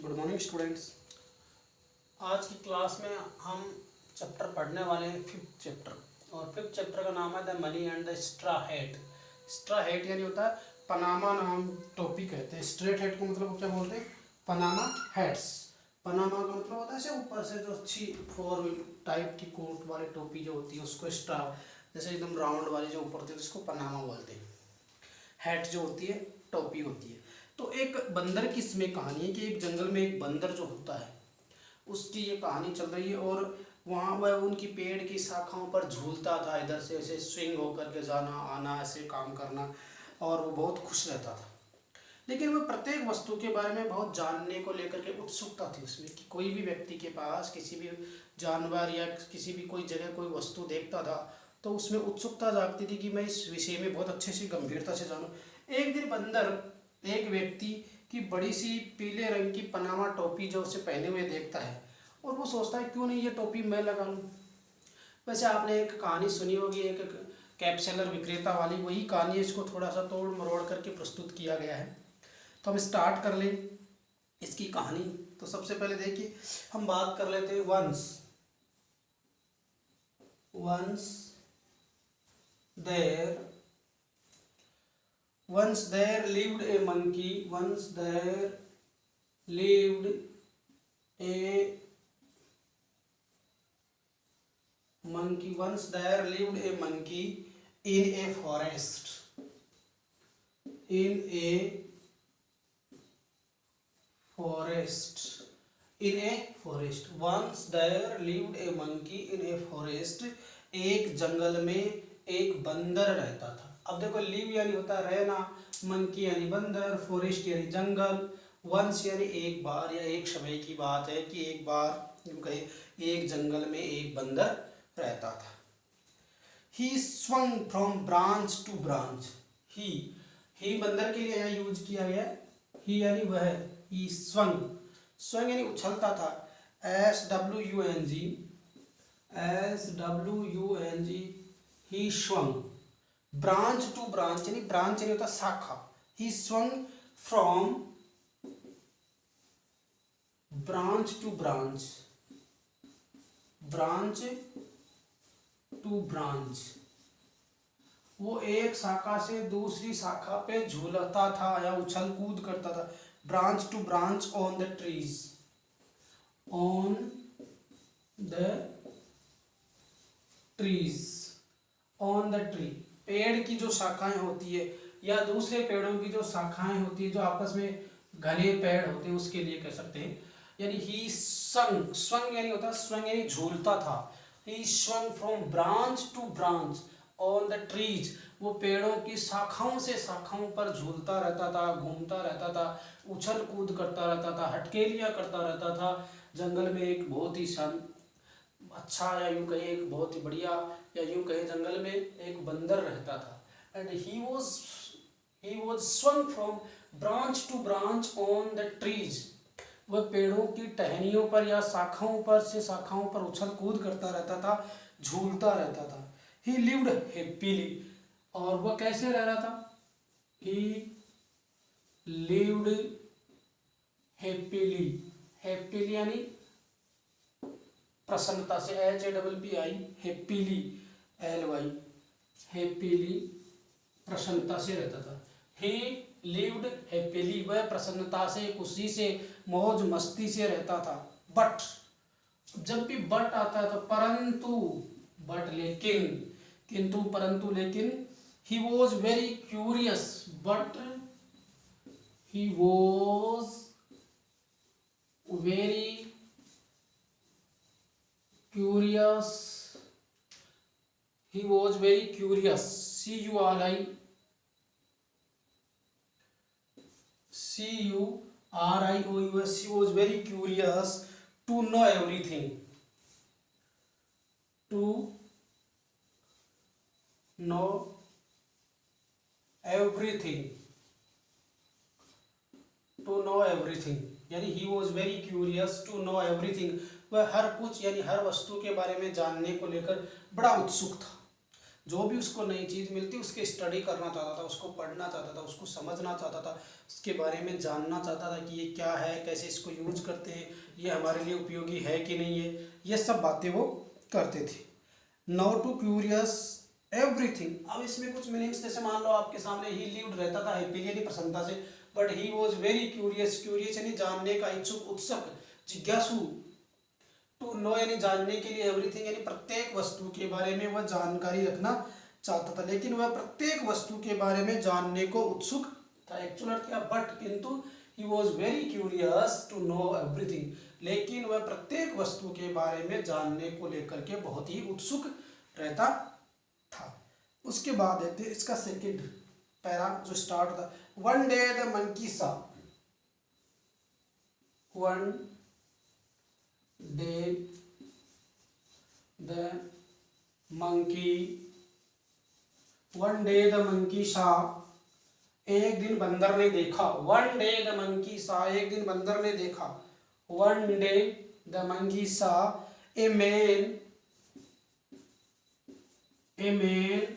Good morning students. आज की class में हम चैप्टर पढ़ने वाले हैं फिफ्थ चैप्टर। और फिफ्थ चैप्टर का नाम है the money and the straw head. Straw head यानी होता है पनामा नाम टोपी कहते हैं। स्ट्रेट हेड को मतलब क्या बोलते हैं? Panama heads. पनामा का मतलब होता है ऐसे ऊपर से जो अच्छी फोर टाइप की कोट वाली टोपी जो होती है उसको स्ट्रा, जैसे एकदम राउंड वाली जो ऊपर होती है उसको पनामा बोलते हैं। हैट जो होती है टोपी होती है। तो एक बंदर की इसमें कहानी है कि एक जंगल में एक बंदर जो होता है उसकी ये कहानी चल रही है। और वहाँ वह उनकी पेड़ की शाखाओं पर झूलता था, इधर से ऐसे स्विंग होकर के जाना आना, ऐसे काम करना, और वो बहुत खुश रहता था। लेकिन वह प्रत्येक वस्तु के बारे में बहुत जानने को लेकर के उत्सुकता थी उसमें कि कोई भी व्यक्ति के पास किसी भी जानवर या किसी भी कोई जगह कोई वस्तु देखता था तो उसमें उत्सुकता जागती थी कि मैं इस विषय में बहुत अच्छे से गंभीरता से जानूं। एक दिन बंदर एक व्यक्ति की बड़ी सी पीले रंग की पनामा टोपी जो उसे पहने हुए देखता है और वो सोचता है क्यों नहीं ये टोपी मैं लगा लूँ। वैसे आपने एक कहानी सुनी होगी, एक कैप सेलर विक्रेता वाली, वही कहानी है। इसको थोड़ा सा तोड़ मरोड़ करके प्रस्तुत किया गया है। तो हम स्टार्ट कर लें इसकी कहानी। तो सबसे पहले देखिए हम बात कर लेते हैं once there once there lived a monkey once there lived a monkey once there lived a monkey in a forest in a forest once there lived a monkey in a forest। एक जंगल में एक बंदर रहता था। अब देखो live यानी होता है रहना, मंकी यानी बंदर, फॉरेस्ट यानी जंगल, वंस यानी एक बार या एक समय की बात है कि एक बार यूं कहे एक जंगल में एक बंदर रहता था। ही swung from branch to branch। ही बंदर के लिए यहाँ यूज किया गया। ही यानी वह, ही swung यानी उछलता था। SWUNG he swung। Branch to branch यानी ब्रांच यानी होता शाखा। He swung from branch to branch वो एक शाखा से दूसरी शाखा पे झूलता था या उछल कूद करता था। Branch to branch on the tree. पेड़ की जो शाखाएं होती है या दूसरे पेड़ों की जो शाखाएं होती है जो आपस में घने पेड़ होते हैं उसके लिए कह सकते हैं। यानी ही स्वंग यानी होता है स्वंग यानी झूलता था। He swung from branch to branch on the trees. वो पेड़ों की शाखाओं से शाखाओं पर झूलता रहता था, घूमता रहता था, उछल कूद करता रहता था, हटकेलियां करता रहता था। जंगल में एक बहुत ही अच्छा या यूं कहे एक बहुत ही बढ़िया या यूं कहे जंगल में एक बंदर रहता था। And he was swung from branch to branch on the trees. वह पेड़ों की टहनियों पर या शाखाओं पर से शाखाओं पर उछल कूद करता रहता था, झूलता रहता था। ही लिव्ड हैप्पीली। और वह कैसे रह रहा था? ही लिव्ड हैप्पीली यानी प्रसन्नता से, HAPPI हैप्पीली LY हैप्पीली प्रसन्नता से रहता था। ही लिव्ड हैप्पीली वह प्रसन्नता से खुशी से मौज मस्ती से रहता था। बट जब भी बट आता है तो परंतु, बट लेकिन, किंतु परंतु लेकिन, ही was very curious but he was very curious he was very curious CURIOUS he was very curious to know everything यानी he was very curious to know everything. वह हर कुछ यानी हर वस्तु के बारे में जानने को लेकर बड़ा उत्सुक था। जो भी उसको नई चीज़ मिलती उसकी स्टडी करना चाहता था, उसको पढ़ना चाहता था, उसको समझना चाहता था, उसके बारे में जानना चाहता था कि ये क्या है, कैसे इसको यूज करते हैं, ये हमारे लिए उपयोगी है कि नहीं है, ये सब बातें वो करते थे। Now to curious everything. अब इसमें कुछ मीनिंग्स, जैसे मान लो आपके सामने ही लिव्ड रहता था हैप्पीली यानी प्रसन्नता से, but he was very curious, curious यानी जानने का इच्छुक, उत्सुक, जिज्ञासु। टू नो यानी जानने के लिए, एवरीथिंग यानी प्रत्येक वस्तु के बारे में वह जानकारी रखना चाहता था, लेकिन वह प्रत्येक वस्तु के बारे में जानने को उत्सुक था। एक्चुअल अर्थ क्या, बट किंतु he was very curious to know everything, लेकिन वह प्रत्येक वस्तु के बारे में जानने को लेकर के बहुत ही उत्सुक रहता था। उसके बाद देखते हैं इसका सेकंड पैरा जो स्टार्ट था। वन डे द मंकी सा, one day the monkey, one day the monkey सा, एक दिन बंदर ने देखा। वन डे द मंकी सा, एक दिन बंदर ने देखा। One day the monkey saw a man, a man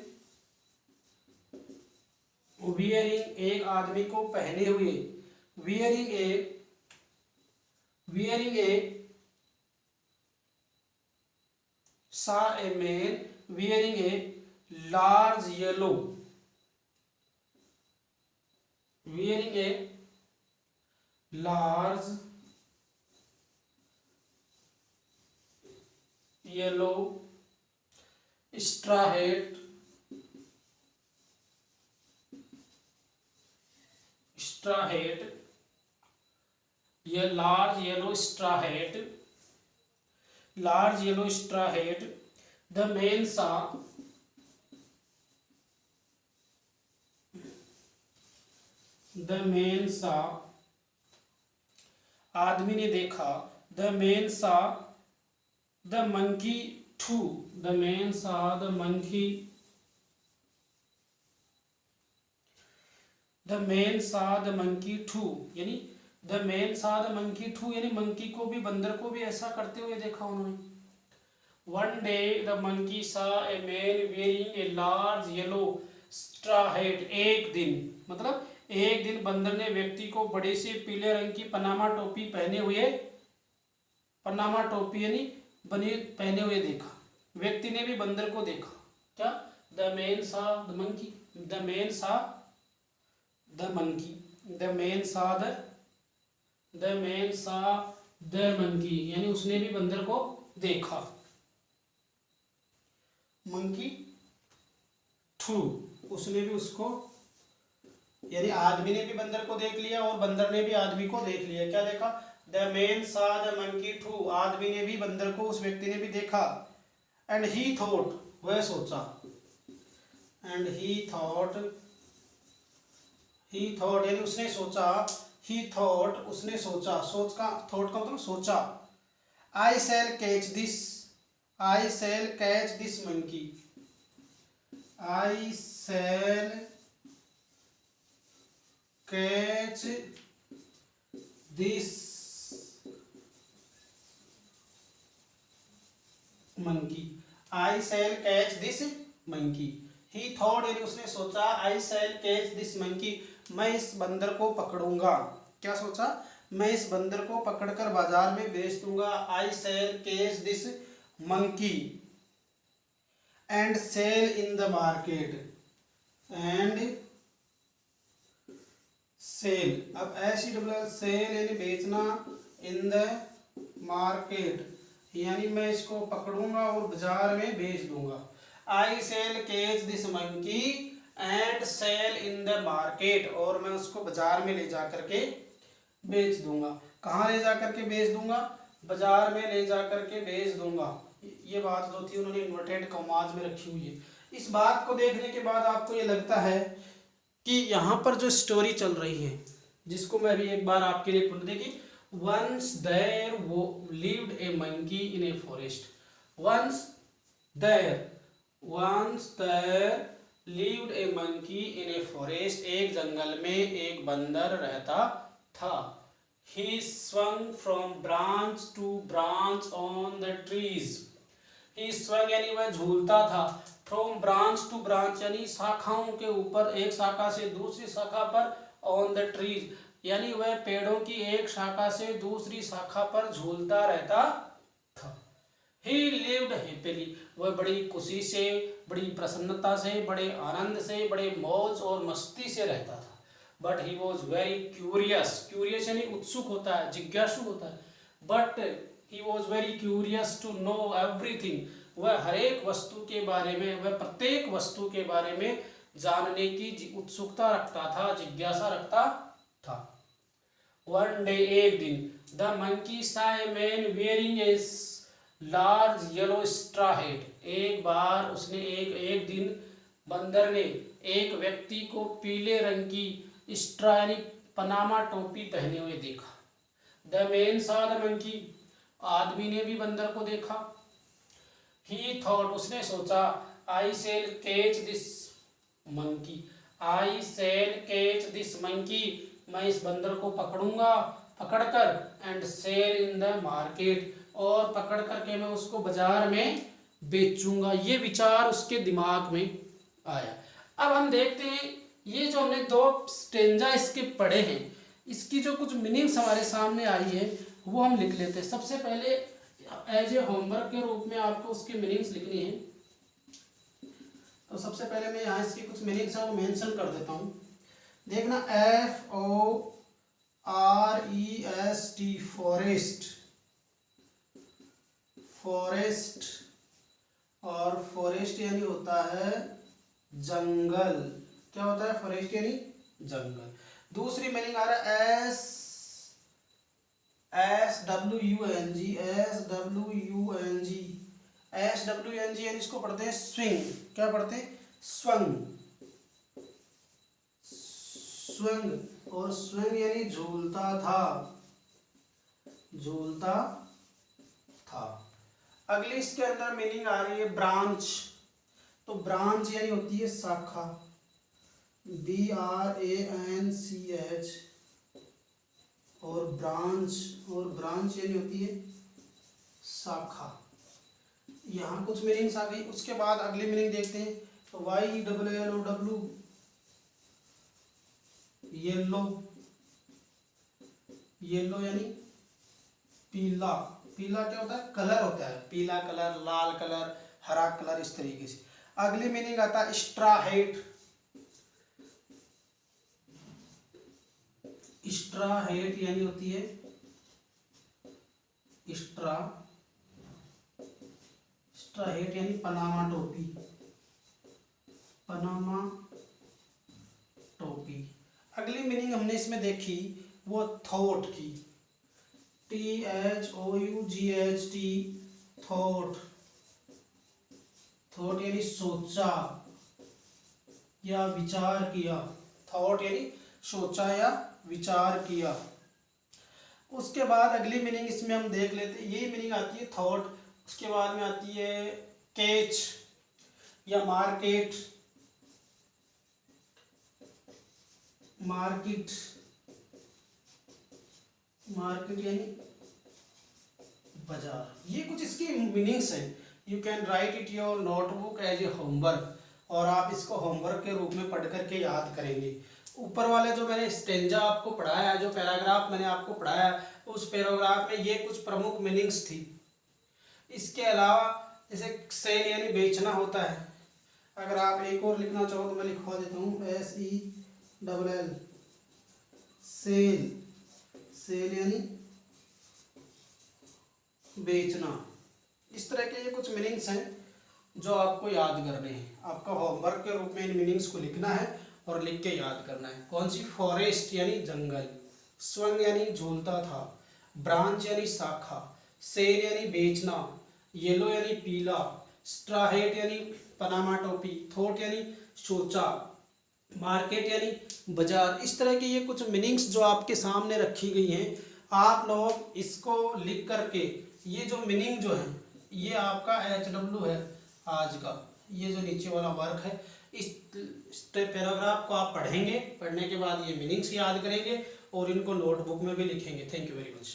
wearing, एक आदमी को पहने हुए, wearing a saw a man wearing a large yellow, wearing a large yellow straw hat, straw hat, ये large yellow straw hat, large yellow straw hat. The man saw, the man saw, आदमी ने देखा। The man saw the monkey too, the man saw the monkey, the man saw the monkey too यानी the man saw the monkey too यानी monkey को भी, बंदर को भी ऐसा करते हुए देखा उन्होंने। One day the monkey saw a man wearing A large yellow straw hat, एक दिन मतलब एक दिन बंदर ने व्यक्ति को बड़े से पीले रंग की पनामा टोपी पहने हुए, पनामा टोपी यानी बने पहने हुए देखा। व्यक्ति ने भी बंदर को देखा। क्या, the man saw the monkey, the man saw the monkey, the man saw the man saw the monkey यानी उसने भी बंदर को देखा। मंकी टू, उसने भी उसको, यानी आदमी ने भी बंदर को देख लिया और बंदर ने भी आदमी को देख लिया। क्या देखा, the man saw the monkey to, आदमी ने भी बंदर को, उस व्यक्ति ने भी देखा। एंड ही थॉट, वह सोचा। And he thought, he thought यानी उसने सोचा। ही थॉट उसने सोचा, सोच का, थॉट का मतलब सोचा। I shall catch this, I shall catch this monkey, I shall catch this monkey, I shall catch this monkey. He thought यानी उसने सोचा, I shall catch this monkey, मैं इस बंदर को पकड़ूंगा। क्या सोचा, मैं इस बंदर को पकड़कर बाजार में बेच दूंगा। I shall catch this monkey and sell in the market, and sell, अब SEL सेल यानी बेचना, इन द मार्केट यानी मैं इसको पकड़ूंगा और बाजार में बेच दूंगा। I shall catch this monkey and sell in the market, और मैं उसको बाजार में ले जा करके बेच दूंगा। कहाँ ले जा करके बेच दूंगा, बाजार में ले जा करके बेच दूंगा। ये बात जो थी उन्होंने इन्वर्टेड कॉमास में रखी हुई है। इस बात को देखने के बाद आपको ये लगता है कि यहाँ पर जो स्टोरी चल रही है, जिसको मैं अभी एक बार आपके लिए पढ़ देखिए। Once there lived a monkey in a forest. Once there lived a monkey in a forest. एक जंगल में एक बंदर रहता था। He swung from branch to branch on the trees. He swung यानी वह झूलता था। फ्रॉम ब्रांच टू ब्रांच यानी शाखाओं के ऊपर, एक शाखा से दूसरी शाखा पर, ऑन द ट्रीज यानी वह पेड़ों की एक शाखा से दूसरी शाखा पर झूलता रहता था। He lived happily, वह बड़ी खुशी से, बड़ी प्रसन्नता से, बड़े आनंद से, बड़े मौज और मस्ती से रहता था। But he was very curious, curious यानी उत्सुक होता है, जिज्ञासु होता है। But he was very curious to know everything, वह हर एक वस्तु के बारे में, वह प्रत्येक वस्तु के बारे में जानने की उत्सुकता रखता था, जिज्ञासा रखता था। वन डे, एक दिन, the monkey saw a man wearing a large yellow straw head, एक बार उसने एक दिन बंदर ने एक व्यक्ति को पीले रंग की स्ट्रा यानी पनामा टोपी पहने हुए देखा। The man saw the monkey, आदमी ने भी बंदर को देखा। ही थॉट, उसने सोचा, I shall catch this monkey, I shall catch this monkey, मैं इस बंदर को पकड़ूंगा, पकड़कर, and sell in the market, और पकड़ करके मैं उसको बाजार में बेचूंगा। ये विचार उसके दिमाग में आया। अब हम देखते हैं, ये जो हमने दो स्टेंजा इसके पढ़े हैं, इसकी जो कुछ मीनिंग्स हमारे सामने आई है वो हम लिख लेते हैं। सबसे पहले एज ए होमवर्क के रूप में आपको उसकी मीनिंग्स लिखनी है। तो सबसे पहले मैं यहाँ इसकी कुछ मीनिंग्स है वो मेंशन कर देता हूँ। देखना, FOREST, फॉरेस्ट, फॉरेस्ट, और फॉरेस्ट यानी होता है जंगल। क्या होता है? फॉरेस्ट यानी जंगल। दूसरी मीनिंग आ रहा है SWUNG यानी इसको पढ़ते हैं स्विंग। क्या पढ़ते हैं? स्वंग, स्वंग, और स्विंग यानी झूलता था, झूलता था। अगली इसके अंदर मीनिंग आ रही है ब्रांच। तो ब्रांच यानी होती है शाखा, BRANCH, और ब्रांच यानी होती है शाखा। यहाँ कुछ मीनिंग्स आ गई। उसके बाद अगली मीनिंग देखते हैं। तो YELLOW, येलो, येलो यानी पीला। पीला क्या होता है? कलर होता है, पीला कलर, लाल कलर, हरा कलर, इस तरीके से। अगली मीनिंग आता है स्ट्रा हेट। स्ट्रा हेट यानी होती है स्ट्रा हेट यानी पनामा टोपी, पनामा टोपी। अगली मीनिंग हमने इसमें देखी वो थॉट की, THOUGHT, थॉट। थॉट यानी सोचा या विचार किया। थॉट यानी सोचा या विचार किया। उसके बाद अगली मीनिंग इसमें हम देख लेते हैं। ये मीनिंग आती है थॉट। उसके बाद में आती है कैच या मार्केट, मार्केट, मार्केट यानी बाजार। ये कुछ इसकी मीनिंग्स हैं। You can write it your notebook as a homework, और आप इसको होमवर्क के रूप में पढ़ करके याद करेंगे। ऊपर वाले जो मैंने स्टेंजा आपको पढ़ाया, जो पैराग्राफ मैंने आपको पढ़ाया, उस पैराग्राफ में ये कुछ प्रमुख मीनिंग्स थी। इसके अलावा जैसे सेल यानी बेचना होता है। अगर आप एक और लिखना चाहो तो मैं लिखवा देता हूँ, SELL, सेल, सेल यानी बेचना। इस तरह के ये कुछ मीनिंग्स हैं जो आपको याद करने हैं। आपका होमवर्क के रूप में इन मीनिंग्स को लिखना है और लिख के याद करना है। कौन सी? फॉरेस्ट यानी जंगल, स्वंग यानी झूलता था, ब्रांच यानी शाखा, सेल यानी बेचना, येलो यानी पीला, स्ट्रा हेट यानी पनामा टोपी, थॉट यानी सोचा, मार्केट यानी बाजार। इस तरह की ये कुछ मीनिंग्स जो आपके सामने रखी गई हैं, आप लोग इसको लिख करके, ये जो मीनिंग जो है ये आपका HW है आज का, ये जो नीचे वाला वर्क है, इस पैराग्राफ को आप पढ़ेंगे। पढ़ने के बाद ये मीनिंग्स याद करेंगे और इनको नोटबुक में भी लिखेंगे। Thank you very much.